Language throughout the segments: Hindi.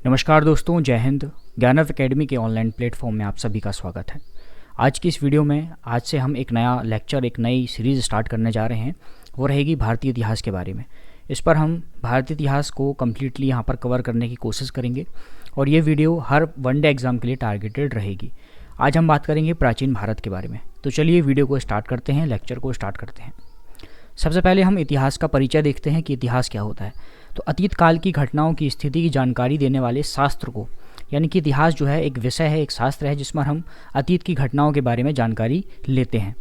नमस्कार दोस्तों, जय हिंद। ज्ञानव एकेडमी के ऑनलाइन प्लेटफॉर्म में आप सभी का स्वागत है। आज की इस वीडियो में आज से हम एक नया लेक्चर, एक नई सीरीज़ स्टार्ट करने जा रहे हैं। वो रहेगी भारतीय इतिहास के बारे में। इस पर हम भारतीय इतिहास को कम्प्लीटली यहाँ पर कवर करने की कोशिश करेंगे और ये वीडियो हर वनडे एग्ज़ाम के लिए टारगेटेड रहेगी। आज हम बात करेंगे प्राचीन भारत के बारे में। तो चलिए वीडियो को स्टार्ट करते हैं, लेक्चर को स्टार्ट करते हैं। सबसे पहले हम इतिहास का परिचय देखते हैं कि इतिहास क्या होता है। तो अतीत काल की घटनाओं की स्थिति की जानकारी देने वाले शास्त्र को, यानी कि इतिहास जो है एक विषय है, एक शास्त्र है जिसमें हम अतीत की घटनाओं के बारे में जानकारी लेते हैं।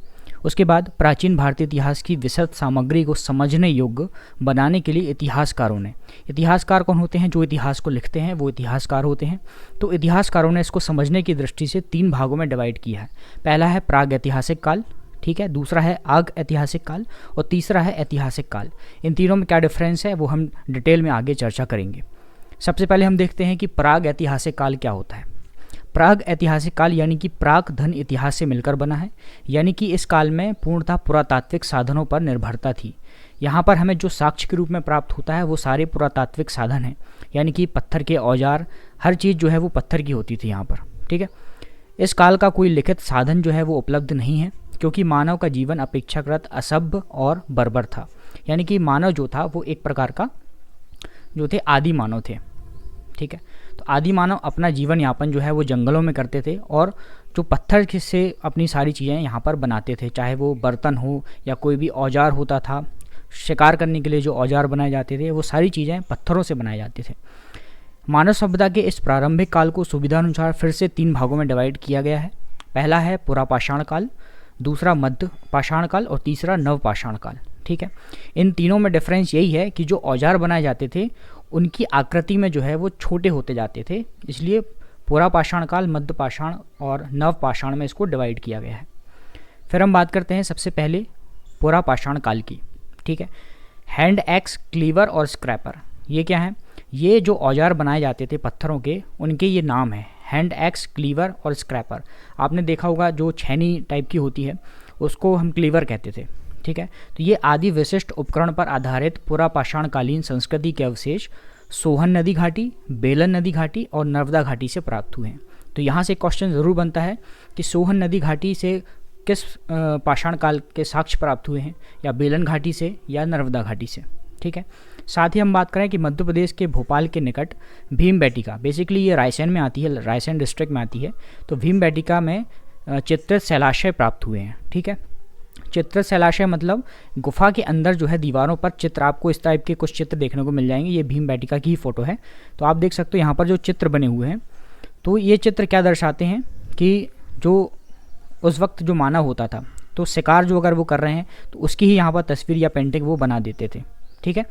उसके बाद प्राचीन भारतीय इतिहास की विस्तृत सामग्री को समझने योग्य बनाने के लिए इतिहासकार कौन होते हैं? जो इतिहास को लिखते हैं वो इतिहासकार होते हैं। तो इतिहासकारों ने इसको समझने की दृष्टि से 3 भागों में डिवाइड किया है। पहला है प्राग ऐतिहासिक काल, ठीक है, दूसरा है आग ऐतिहासिक काल और तीसरा है ऐतिहासिक काल। इन तीनों में क्या डिफरेंस है वो हम डिटेल में आगे चर्चा करेंगे। सबसे पहले हम देखते हैं कि प्राग ऐतिहासिक काल क्या होता है। प्राग ऐतिहासिक काल यानी कि प्राक धन इतिहास से मिलकर बना है, यानी कि इस काल में पूर्णतः पुरातात्विक साधनों पर निर्भरता थी। यहाँ पर हमें जो साक्ष्य के रूप में प्राप्त होता है वो सारे पुरातात्विक साधन हैं, यानी कि पत्थर के औजार, हर चीज़ जो है वो पत्थर की होती थी यहाँ पर, ठीक है। इस काल का कोई लिखित साधन जो है वो उपलब्ध नहीं है, क्योंकि मानव का जीवन अपेक्षाकृत असभ्य और बर्बर था। यानी कि मानव जो था वो एक प्रकार का जो थे आदि मानव थे, ठीक है। तो आदि मानव अपना जीवन यापन जो है वो जंगलों में करते थे और जो पत्थर से अपनी सारी चीज़ें यहाँ पर बनाते थे, चाहे वो बर्तन हो या कोई भी औजार होता था, शिकार करने के लिए जो औजार बनाए जाते थे वो सारी चीज़ें पत्थरों से बनाए जाते थे। मानव सभ्यता के इस प्रारंभिक काल को सुविधानुसार फिर से 3 भागों में डिवाइड किया गया है। पहला है पुरापाषाण काल, दूसरा मध्य पाषाण काल और तीसरा नवपाषाण काल, ठीक है। इन तीनों में डिफरेंस यही है कि जो औजार बनाए जाते थे उनकी आकृति में जो है वो छोटे होते जाते थे, इसलिए पुरापाषाण काल, मध्य पाषाण और नवपाषाण में इसको डिवाइड किया गया है। फिर हम बात करते हैं सबसे पहले पुरापाषाण काल की, ठीक है। हैंड एक्स, क्लीवर और स्क्रैपर, ये क्या है? ये जो औजार बनाए जाते थे पत्थरों के, उनके ये नाम है, हैंड एक्स, क्लीवर और स्क्रैपर। आपने देखा होगा जो छेनी टाइप की होती है उसको हम क्लीवर कहते थे, ठीक है। तो ये आदि विशिष्ट उपकरण पर आधारित पुरापाषाणकालीन संस्कृति के अवशेष सोहन नदी घाटी, बेलन नदी घाटी और नर्मदा घाटी से प्राप्त हुए हैं। तो यहाँ से क्वेश्चन ज़रूर बनता है कि सोहन नदी घाटी से किस पाषाण काल के साक्ष्य प्राप्त हुए हैं, या बेलन घाटी से या नर्मदा घाटी से, ठीक है। साथ ही हम बात करें कि मध्य प्रदेश के भोपाल के निकट भीमबेटिका, बेसिकली ये रायसेन में आती है, रायसेन डिस्ट्रिक्ट में आती है। तो भीमबेटिका में चित्रित शैलाशय प्राप्त हुए हैं, ठीक है। चित्रित शैलाशय मतलब गुफा के अंदर जो है दीवारों पर चित्र, आपको इस टाइप के कुछ चित्र देखने को मिल जाएंगे। ये भीमबेटिका की ही फोटो है। तो आप देख सकते हो यहाँ पर जो चित्र बने हुए हैं, तो ये चित्र क्या दर्शाते हैं कि जो उस वक्त जो मानव होता था, तो शिकार जो अगर वो कर रहे हैं तो उसकी ही यहाँ पर तस्वीर या पेंटिंग वो बना देते थे, ठीक है।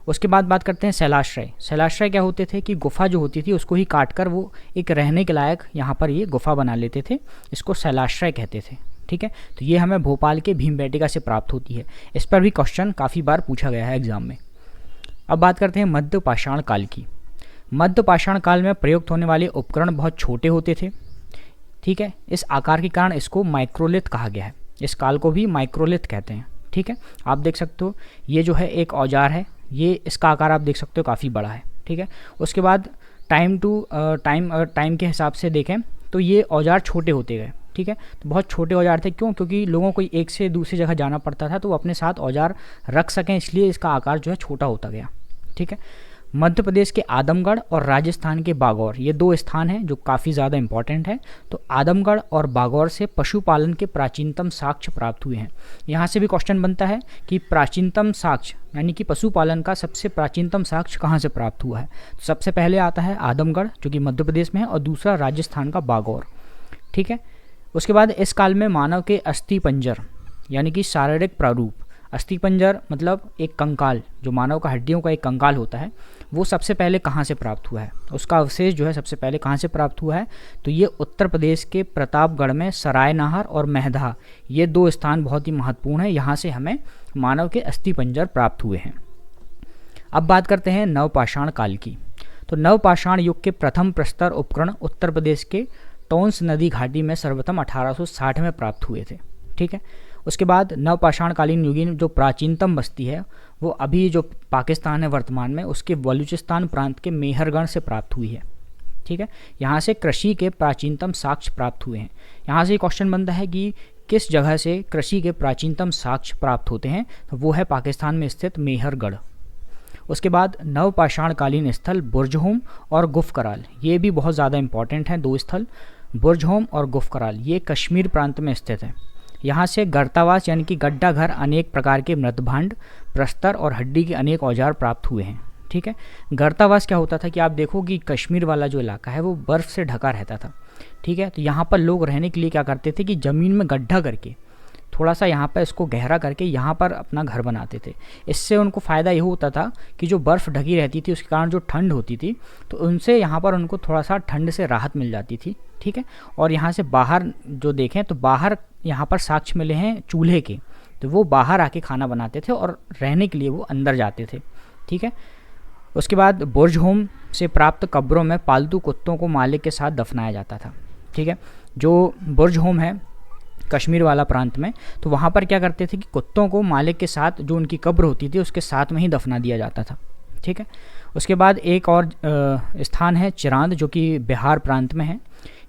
उसके बाद बात करते हैं शैलाश्रय। शैलाश्रय क्या होते थे कि गुफा जो होती थी उसको ही काट कर वो एक रहने के लायक यहाँ पर ये गुफा बना लेते थे, इसको शैलाश्रय कहते थे, ठीक है। तो ये हमें भोपाल के भीमबेटिका से प्राप्त होती है। इस पर भी क्वेश्चन काफ़ी बार पूछा गया है एग्जाम में। अब बात करते हैं मध्य पाषाण काल की। मध्य पाषाण काल में प्रयुक्त होने वाले उपकरण बहुत छोटे होते थे, ठीक है। इस आकार के कारण इसको माइक्रोलिथ कहा गया है। इस काल को भी माइक्रोलिथ कहते हैं, ठीक है। आप देख सकते हो ये जो है एक औजार है, ये इसका आकार आप देख सकते हो काफ़ी बड़ा है, ठीक है। उसके बाद टाइम के हिसाब से देखें तो ये औजार छोटे होते गए, ठीक है। तो बहुत छोटे औजार थे, क्यों? क्योंकि लोगों को एक से दूसरी जगह जाना पड़ता था तो वो अपने साथ औजार रख सकें, इसलिए इसका आकार जो है छोटा होता गया, ठीक है। मध्य प्रदेश के आदमगढ़ और राजस्थान के बागौर, ये 2 स्थान हैं जो काफ़ी ज़्यादा इंपॉर्टेंट है। तो आदमगढ़ और बागौर से पशुपालन के प्राचीनतम साक्ष्य प्राप्त हुए हैं। यहाँ से भी क्वेश्चन बनता है कि प्राचीनतम साक्ष्य यानी कि पशुपालन का सबसे प्राचीनतम साक्ष्य कहाँ से प्राप्त हुआ है। तो सबसे पहले आता है आदमगढ़ जो कि मध्य प्रदेश में है, और दूसरा राजस्थान का बागौर, ठीक है। उसके बाद इस काल में मानव के अस्थि पंजर यानी कि शारीरिक प्रारूप, अस्थि पंजर मतलब एक कंकाल, जो मानव का हड्डियों का एक कंकाल होता है, वो सबसे पहले कहाँ से प्राप्त हुआ है, उसका अवशेष जो है सबसे पहले कहाँ से प्राप्त हुआ है। तो ये उत्तर प्रदेश के प्रतापगढ़ में सरायनाहर और मेहदा, ये 2 स्थान बहुत ही महत्वपूर्ण है। यहाँ से हमें मानव के अस्थि पंजर प्राप्त हुए हैं। अब बात करते हैं नवपाषाण काल की। तो नवपाषाण युग के प्रथम प्रस्तर उपकरण उत्तर प्रदेश के टोंस नदी घाटी में सर्वप्रथम 1860 में प्राप्त हुए थे, ठीक है। उसके बाद नवपाषाणकालीन युगीन जो प्राचीनतम बस्ती है वो अभी जो पाकिस्तान है वर्तमान में, उसके बलूचिस्तान प्रांत के मेहरगढ़ से प्राप्त हुई है। ठीक है, यहाँ से कृषि के प्राचीनतम साक्ष्य प्राप्त हुए हैं। यहाँ से क्वेश्चन बनता है कि किस जगह से कृषि के प्राचीनतम साक्ष्य प्राप्त होते हैं, तो वो है पाकिस्तान में स्थित मेहरगढ़। उसके बाद नवपाषाणकालीन स्थल बुर्जहोम और गुफकराल, ये भी बहुत ज़्यादा इंपॉर्टेंट हैं 2 स्थल, बुर्जहोम और गुफकराल, ये कश्मीर प्रांत में स्थित है। यहाँ से गर्तावास यानी कि गड्ढा घर, अनेक प्रकार के मृतभांड, प्रस्तर और हड्डी के अनेक औजार प्राप्त हुए हैं। ठीक है, गर्तावास क्या होता था कि आप देखो कि कश्मीर वाला जो इलाका है वो बर्फ़ से ढका रहता था। ठीक है, तो यहाँ पर लोग रहने के लिए क्या करते थे कि ज़मीन में गड्ढा करके थोड़ा सा यहाँ पर इसको गहरा करके यहाँ पर अपना घर बनाते थे। इससे उनको फ़ायदा ये होता था कि जो बर्फ़ ढकी रहती थी उसके कारण जो ठंड होती थी, तो उनसे यहाँ पर उनको थोड़ा सा ठंड से राहत मिल जाती थी। ठीक है, और यहाँ से बाहर जो देखें तो बाहर यहाँ पर साक्ष्य मिले हैं चूल्हे के, तो वो बाहर आके खाना बनाते थे और रहने के लिए वो अंदर जाते थे। ठीक है, उसके बाद बुर्जहोम से प्राप्त कब्रों में पालतू कुत्तों को मालिक के साथ दफनाया जाता था। ठीक है, जो बुर्जहोम है कश्मीर वाला प्रांत में, तो वहाँ पर क्या करते थे कि कुत्तों को मालिक के साथ जो उनकी कब्र होती थी उसके साथ में ही दफना दिया जाता था। ठीक है, उसके बाद एक और स्थान है चिरांद, जो कि बिहार प्रांत में है।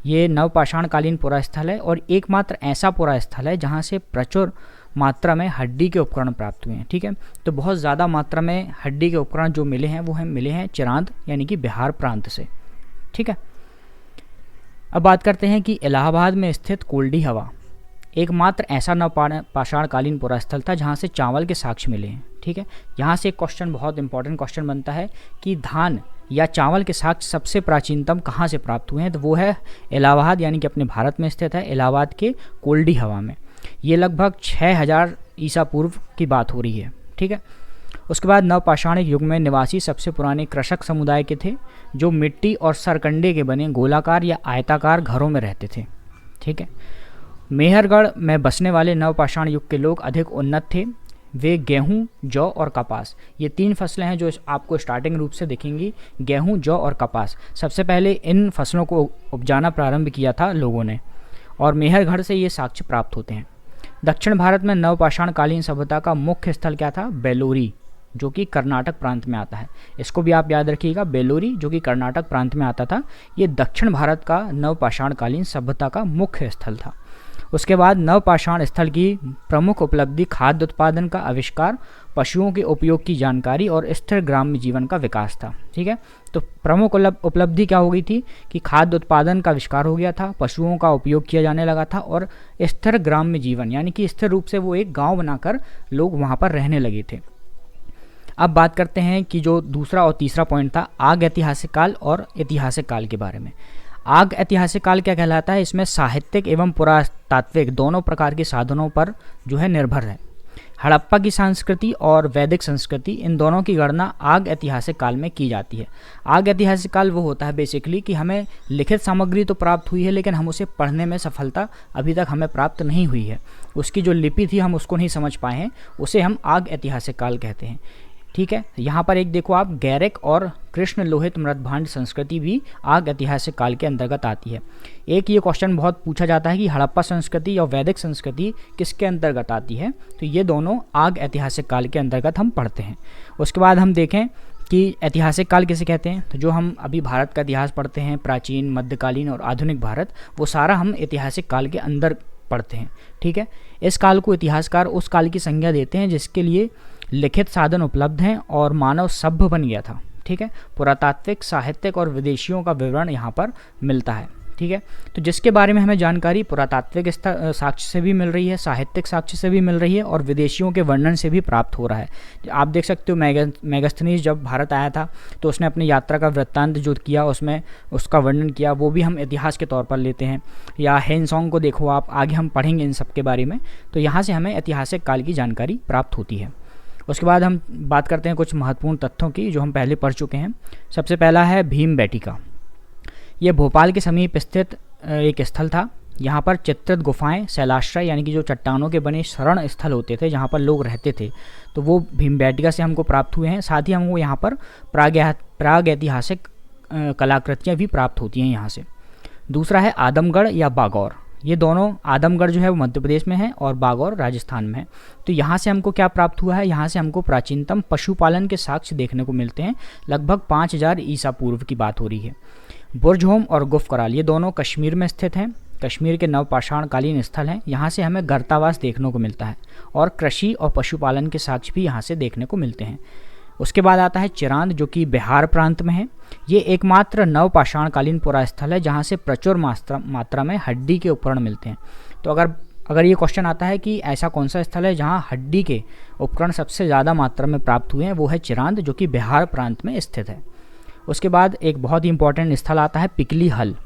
ये नवपाषाणकालीन पुरास्थल है और एकमात्र ऐसा पुरास्थल है जहाँ से प्रचुर मात्रा में हड्डी के उपकरण प्राप्त हुए हैं। ठीक है, तो बहुत ज़्यादा मात्रा में हड्डी के उपकरण जो मिले हैं वो मिले हैं चिरांद यानी कि बिहार प्रांत से। ठीक है, अब बात करते हैं कि इलाहाबाद में स्थित कोल्डी हवा एकमात्र ऐसा नवपाषाणकालीन पुरास्थल था जहाँ से चावल के साक्ष्य मिले हैं। ठीक है, यहाँ से एक क्वेश्चन, बहुत इंपॉर्टेंट क्वेश्चन बनता है कि धान या चावल के साक्ष्य सबसे प्राचीनतम कहाँ से प्राप्त हुए हैं, तो वो है इलाहाबाद यानी कि अपने भारत में स्थित है, इलाहाबाद के कोल्डी हवा में। ये लगभग 6000 ईसा पूर्व की बात हो रही है। ठीक है, उसके बाद नवपाषाणिक युग में निवासी सबसे पुराने कृषक समुदाय के थे, जो मिट्टी और सरकंडे के बने गोलाकार या आयताकार घरों में रहते थे। ठीक है, मेहरगढ़ में बसने वाले नवपाषाण युग के लोग अधिक उन्नत थे। वे गेहूं, जौ और कपास, ये 3 फसलें हैं जो आपको स्टार्टिंग रूप से दिखेंगी, गेहूं, जौ और कपास। सबसे पहले इन फसलों को उपजाना प्रारंभ किया था लोगों ने, और मेहरगढ़ से ये साक्ष्य प्राप्त होते हैं। दक्षिण भारत में नवपाषाणकालीन सभ्यता का मुख्य स्थल क्या था? बेलोरी, जो कि कर्नाटक प्रांत में आता है। इसको भी आप याद रखिएगा, बेलोरी जो कि कर्नाटक प्रांत में आता था, ये दक्षिण भारत का नवपाषाणकालीन सभ्यता का मुख्य स्थल था। उसके बाद नवपाषाण स्थल की प्रमुख उपलब्धि खाद्य उत्पादन का आविष्कार, पशुओं के उपयोग की जानकारी और स्थिर ग्राम्य जीवन का विकास था। ठीक है, तो प्रमुख उपलब्धि क्या हो गई थी कि खाद्य उत्पादन का आविष्कार हो गया था, पशुओं का उपयोग किया जाने लगा था, और स्थिर ग्राम्य जीवन यानी कि स्थिर रूप से वो एक गांव बनाकर लोग वहाँ पर रहने लगे थे। अब बात करते हैं कि जो दूसरा और तीसरा पॉइंट था, आग ऐतिहासिक काल और ऐतिहासिक काल के बारे में। आग ऐतिहासिक काल क्या कहलाता है? इसमें साहित्यिक एवं पुरातात्विक दोनों प्रकार के साधनों पर जो है निर्भर है। हड़प्पा की संस्कृति और वैदिक संस्कृति, इन दोनों की गणना आग ऐतिहासिक काल में की जाती है। आग ऐतिहासिक काल वो होता है बेसिकली कि हमें लिखित सामग्री तो प्राप्त हुई है, लेकिन हम उसे पढ़ने में सफलता अभी तक हमें प्राप्त नहीं हुई है। उसकी जो लिपि थी हम उसको नहीं समझ पाए हैं, उसे हम आग ऐतिहासिक काल कहते हैं। ठीक है, यहाँ पर एक देखो आप, गैरिक और कृष्ण लोहित मृतभांड संस्कृति भी आग ऐतिहासिक काल के अंतर्गत आती है। एक ये क्वेश्चन बहुत पूछा जाता है कि हड़प्पा संस्कृति और वैदिक संस्कृति किसके अंतर्गत आती है, तो ये दोनों आग ऐतिहासिक काल के अंतर्गत हम पढ़ते हैं। उसके बाद हम देखें कि ऐतिहासिक काल किसे कहते हैं, तो जो हम अभी भारत का इतिहास पढ़ते हैं, प्राचीन, मध्यकालीन और आधुनिक भारत, वो सारा हम ऐतिहासिक काल के अंदर पढ़ते हैं। ठीक है, इस काल को इतिहासकार उस काल की संज्ञा देते हैं जिसके लिए लिखित साधन उपलब्ध हैं और मानव सभ्य बन गया था। ठीक है, पुरातात्विक, साहित्यिक और विदेशियों का विवरण यहाँ पर मिलता है। ठीक है, तो जिसके बारे में हमें जानकारी पुरातात्विक साक्ष्य से भी मिल रही है, साहित्यिक साक्ष्य से भी मिल रही है और विदेशियों के वर्णन से भी प्राप्त हो रहा है। आप देख सकते हो मेगास्थनीज जब भारत आया था तो उसने अपनी यात्रा का वृत्तांत जो किया उसमें उसका वर्णन किया, वो भी हम इतिहास के तौर पर लेते हैं। या हेनसोंग को देखो आप, आगे हम पढ़ेंगे इन सब के बारे में, तो यहाँ से हमें ऐतिहासिक काल की जानकारी प्राप्त होती है। उसके बाद हम बात करते हैं कुछ महत्वपूर्ण तथ्यों की जो हम पहले पढ़ चुके हैं। सबसे पहला है भीमबेटका। ये भोपाल के समीप स्थित एक स्थल था। यहाँ पर चित्रित गुफाएं, शैलाश्रय यानी कि जो चट्टानों के बने शरण स्थल होते थे जहाँ पर लोग रहते थे, तो वो भीमबेटका से हमको प्राप्त हुए हैं। साथ ही हमको यहाँ पर प्राग ऐतिहासिक कलाकृतियाँ भी प्राप्त होती हैं यहाँ से। दूसरा है आदमगढ़ या बागौर। ये दोनों आदमगढ़ जो है वो मध्य प्रदेश में है और बागौर राजस्थान में है। तो यहाँ से हमको क्या प्राप्त हुआ है, यहाँ से हमको प्राचीनतम पशुपालन के साक्ष्य देखने को मिलते हैं। लगभग 5000 ईसा पूर्व की बात हो रही है। बुर्जहोम और गुफ कराल ये दोनों कश्मीर में स्थित हैं। कश्मीर के नवपाषाणकालीन स्थल हैं। यहाँ से हमें गर्तावास देखने को मिलता है और कृषि और पशुपालन के साक्ष्य भी यहाँ से देखने को मिलते हैं। उसके बाद आता है चिरांद, जो कि बिहार प्रांत में है। ये एकमात्र नवपाषाणकालीन पुरास्थल है जहाँ से प्रचुर मात्रा में हड्डी के उपकरण मिलते हैं। तो अगर ये क्वेश्चन आता है कि ऐसा कौन सा स्थल है जहाँ हड्डी के उपकरण सबसे ज़्यादा मात्रा में प्राप्त हुए हैं, वो है चिरांद, जो कि बिहार प्रांत में स्थित है। उसके बाद एक बहुत ही इंपॉर्टेंट स्थल आता है पिकली हल।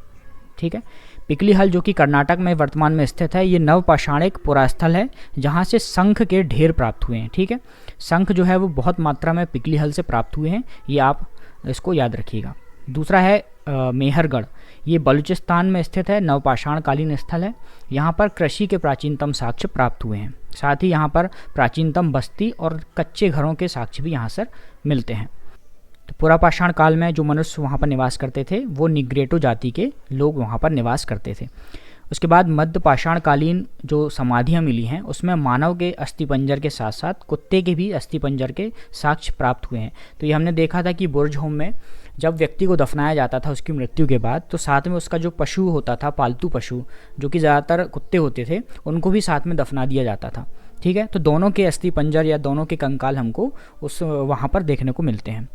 ठीक है, पिकली हल जो कि कर्नाटक में वर्तमान में स्थित है। ये नवपाषाणिक पुरास्थल है जहाँ से शंख के ढेर प्राप्त हुए हैं। ठीक है, शंख जो है वो बहुत मात्रा में पिकली हल से प्राप्त हुए हैं, ये आप इसको याद रखिएगा। दूसरा है मेहरगढ़, ये बलूचिस्तान में स्थित है, नवपाषाणकालीन स्थल है। यहाँ पर कृषि के प्राचीनतम साक्ष्य प्राप्त हुए हैं। साथ ही यहाँ पर प्राचीनतम बस्ती और कच्चे घरों के साक्ष्य भी यहाँ से मिलते हैं। तो पुरापाषाण काल में जो मनुष्य वहाँ पर निवास करते थे वो निग्रेटो जाति के लोग वहाँ पर निवास करते थे। उसके बाद मध्य पाषाणकालीन जो समाधियाँ मिली हैं उसमें मानव के अस्थिपंजर के साथ साथ कुत्ते के भी अस्थिपंजर के साक्ष्य प्राप्त हुए हैं। तो ये हमने देखा था कि बुर्जहोम में जब व्यक्ति को दफनाया जाता था उसकी मृत्यु के बाद, तो साथ में उसका जो पशु होता था, पालतू पशु जो कि ज़्यादातर कुत्ते होते थे, उनको भी साथ में दफना दिया जाता था। ठीक है, तो दोनों के अस्थिपंजर या दोनों के कंकाल हमको उस वहाँ पर देखने को मिलते हैं।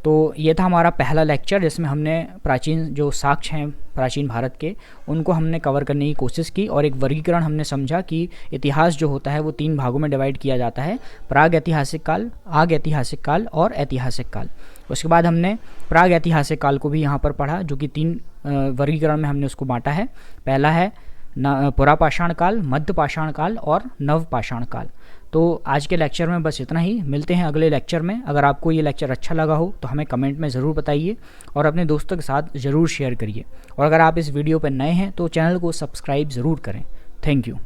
तो ये था हमारा पहला लेक्चर जिसमें हमने प्राचीन जो साक्ष्य हैं प्राचीन भारत के उनको हमने कवर करने की कोशिश की और एक वर्गीकरण हमने समझा कि इतिहास जो होता है वो 3 भागों में डिवाइड किया जाता है, प्राग ऐतिहासिक काल, आग ऐतिहासिक काल और ऐतिहासिक काल। उसके बाद हमने प्राग ऐतिहासिक काल को भी यहाँ पर पढ़ा जो कि 3 वर्गीकरण में हमने उसको बांटा है। पहला है पुरापाषाण काल, मध्य पाषाण काल और नवपाषाण काल। तो आज के लेक्चर में बस इतना ही, मिलते हैं अगले लेक्चर में। अगर आपको ये लेक्चर अच्छा लगा हो तो हमें कमेंट में ज़रूर बताइए और अपने दोस्तों के साथ ज़रूर शेयर करिए। और अगर आप इस वीडियो पर नए हैं तो चैनल को सब्सक्राइब ज़रूर करें। Thank you.